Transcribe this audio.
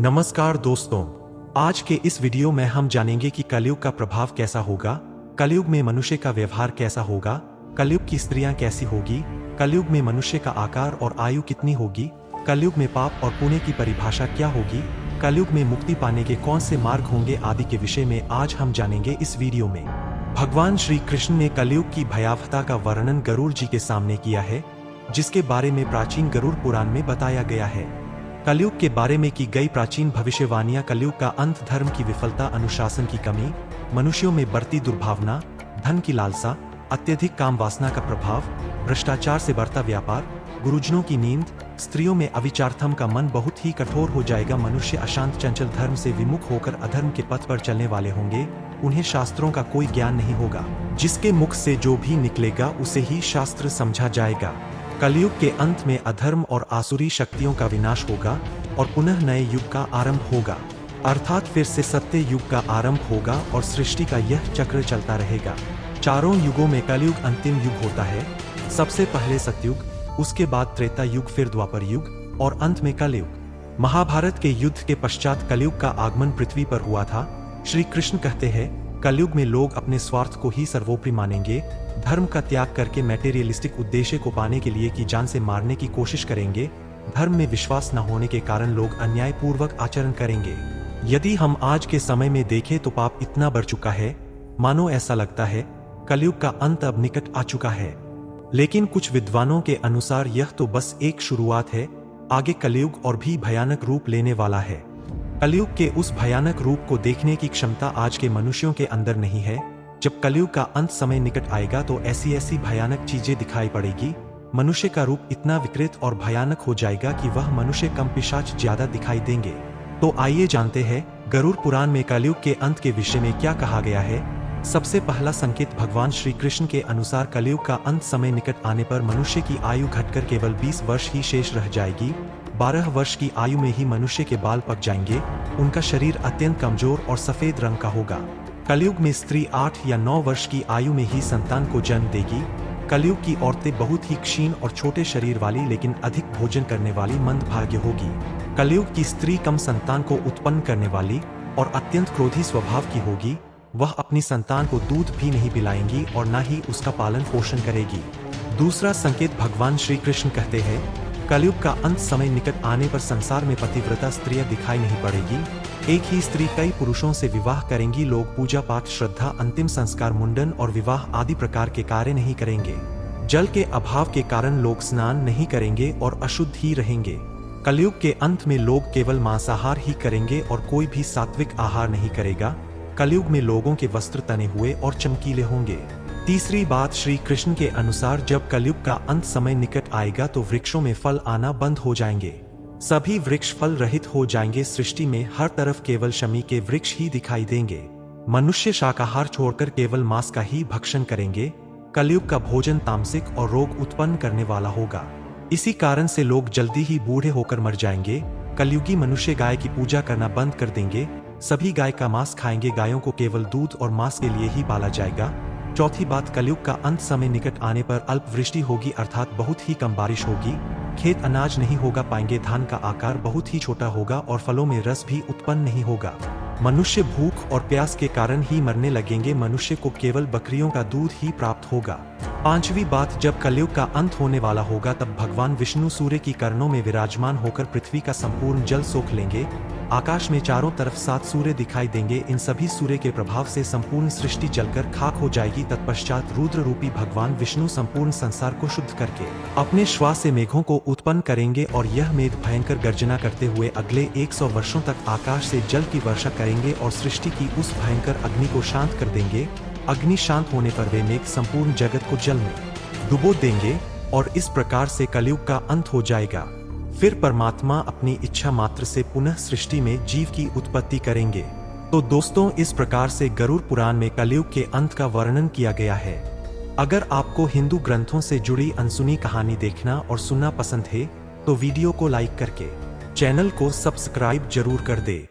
नमस्कार दोस्तों, आज के इस वीडियो में हम जानेंगे कि कलयुग का प्रभाव कैसा होगा, कलयुग में मनुष्य का व्यवहार कैसा होगा, कलयुग की स्त्रियां कैसी होगी, कलयुग में मनुष्य का आकार और आयु कितनी होगी, कलयुग में पाप और पुण्य की परिभाषा क्या होगी, कलयुग में मुक्ति पाने के कौन से मार्ग होंगे आदि के विषय में आज हम जानेंगे इस वीडियो में। भगवान श्री कृष्ण ने कलयुग की भयावहता का वर्णन गरुड़ जी के सामने किया है, जिसके बारे में प्राचीन गरुड़ पुराण में बताया गया है। कलयुग के बारे में की गई प्राचीन भविष्यवाणियां कलयुग का अंत, धर्म की विफलता, अनुशासन की कमी, मनुष्यों में बढ़ती दुर्भावना, धन की लालसा, अत्यधिक काम वासना का प्रभाव, भ्रष्टाचार से बढ़ता व्यापार, गुरुजनों की नींद, स्त्रियों में अविचारथम का मन बहुत ही कठोर हो जाएगा, मनुष्य अशांत चंचल धर्म से विमुख होकर अधर्म के पथ पर चलने वाले होंगे, उन्हें शास्त्रों का कोई ज्ञान नहीं होगा, जिसके मुख से जो भी निकलेगा उसे ही शास्त्र समझा जाएगा। कलयुग के अंत में अधर्म और आसुरी शक्तियों का विनाश होगा और पुनः नए युग का आरंभ होगा, अर्थात फिर से सत्य युग का आरंभ होगा और सृष्टि का यह चक्र चलता रहेगा। चारों युगों में कलयुग अंतिम युग होता है। सबसे पहले सतयुग, उसके बाद त्रेता युग, फिर द्वापर युग और अंत में कलयुग। महाभारत के युद्ध के पश्चात कलयुग का आगमन पृथ्वी पर हुआ था। श्री कृष्ण कहते हैं, कलयुग में लोग अपने स्वार्थ को ही सर्वोपरि मानेंगे, धर्म का त्याग करके मैटेरियलिस्टिक उद्देश्य को पाने के लिए की जान से मारने की कोशिश करेंगे। धर्म में विश्वास न होने के कारण लोग अन्यायपूर्वक आचरण करेंगे। यदि हम आज के समय में देखें तो पाप इतना बढ़ चुका है, मानो ऐसा लगता है कलयुग का अंत अब निकट आ चुका है। लेकिन कुछ विद्वानों के अनुसार यह तो बस एक शुरुआत है, आगे कलयुग और भी भयानक रूप लेने वाला है। कलयुग के उस भयानक रूप को देखने की क्षमता आज के मनुष्यों के अंदर नहीं है। जब कलयुग का अंत समय निकट आएगा तो ऐसी ऐसी भयानक चीजें दिखाई पड़ेगी, मनुष्य का रूप इतना विकृत और भयानक हो जाएगा कि वह मनुष्य कम पिशाच ज्यादा दिखाई देंगे। तो आइए जानते हैं गरुड़ पुराण में कलयुग के अंत के विषय में क्या कहा गया है। सबसे पहला संकेत, भगवान श्री कृष्ण के अनुसार कलयुग का अंत समय निकट आने पर मनुष्य की आयु घटकर केवल 20 वर्ष ही शेष रह जाएगी। 12 वर्ष की आयु में ही मनुष्य के बाल पक जाएंगे, उनका शरीर अत्यंत कमजोर और सफेद रंग का होगा। कलयुग में स्त्री 8 या 9 वर्ष की आयु में ही संतान को जन्म देगी। कलयुग की औरतें बहुत ही क्षीण और छोटे शरीर वाली लेकिन अधिक भोजन करने वाली मंदभाग्य होगी। कलयुग की स्त्री कम संतान को उत्पन्न करने वाली और अत्यंत क्रोधी स्वभाव की होगी। वह अपनी संतान को दूध भी नहीं पिलाएंगी और न ही उसका पालन पोषण करेगी। दूसरा संकेत, भगवान श्री कृष्ण कहते हैं, कलयुग का अंत समय निकट आने पर संसार में पतिव्रता स्त्रियां दिखाई नहीं पड़ेगी। एक ही स्त्री कई पुरुषों से विवाह करेंगी। लोग पूजा पाठ, श्रद्धा, अंतिम संस्कार, मुंडन और विवाह आदि प्रकार के कार्य नहीं करेंगे। जल के अभाव के कारण लोग स्नान नहीं करेंगे और अशुद्ध ही रहेंगे। कलयुग के अंत में लोग केवल मांसाहार ही करेंगे और कोई भी सात्विक आहार नहीं करेगा। कलयुग में लोगों के वस्त्र तने हुए और चमकीले होंगे। तीसरी बात, श्री कृष्ण के अनुसार जब कलयुग का अंत समय निकट आएगा तो वृक्षों में फल आना बंद हो जाएंगे। सभी वृक्ष फल रहित हो जाएंगे। सृष्टि में हर तरफ केवल शमी के वृक्ष ही दिखाई देंगे। मनुष्य शाकाहार छोड़कर केवल मांस का ही भक्षण करेंगे। कलयुग का भोजन तामसिक और रोग उत्पन्न करने वाला होगा। इसी कारण से लोग जल्दी ही बूढ़े होकर मर जाएंगे। कलयुगी मनुष्य गाय की पूजा करना बंद कर देंगे। सभी गाय का मांस खाएंगे। गायों को केवल दूध और मांस के लिए ही पाला जाएगा। चौथी बात, कलयुग का अंत समय निकट आने पर अल्प वृष्टि होगी, अर्थात बहुत ही कम बारिश होगी। खेत अनाज नहीं होगा पाएंगे। धान का आकार बहुत ही छोटा होगा और फलों में रस भी उत्पन्न नहीं होगा। मनुष्य भूख और प्यास के कारण ही मरने लगेंगे। मनुष्य को केवल बकरियों का दूध ही प्राप्त होगा। पांचवी बात, जब कलयुग का अंत होने वाला होगा तब भगवान विष्णु सूर्य की किरणों में विराजमान होकर पृथ्वी का संपूर्ण जल सोख लेंगे। आकाश में चारों तरफ 7 सूर्य दिखाई देंगे। इन सभी सूर्य के प्रभाव से संपूर्ण सृष्टि जलकर खाक हो जाएगी। तत्पश्चात रुद्र रूपी भगवान विष्णु संपूर्ण संसार को शुद्ध करके अपने श्वास से मेघों को उत्पन्न करेंगे और यह मेघ भयंकर गर्जना करते हुए अगले 100 वर्षों तक आकाश से जल की वर्षा करेंगे और सृष्टि की उस भयंकर अग्नि को शांत कर देंगे। अग्नि शांत होने पर वे मेघ संपूर्ण जगत को जल में डुबो देंगे और इस प्रकार से कलयुग का अंत हो जाएगा। फिर परमात्मा अपनी इच्छा मात्र से पुनः सृष्टि में जीव की उत्पत्ति करेंगे। तो दोस्तों, इस प्रकार से गरुड़ पुराण में कलयुग के अंत का वर्णन किया गया है। अगर आपको हिंदू ग्रंथों से जुड़ी अनसुनी कहानी देखना और सुनना पसंद है तो वीडियो को लाइक करके चैनल को सब्सक्राइब जरूर कर दे।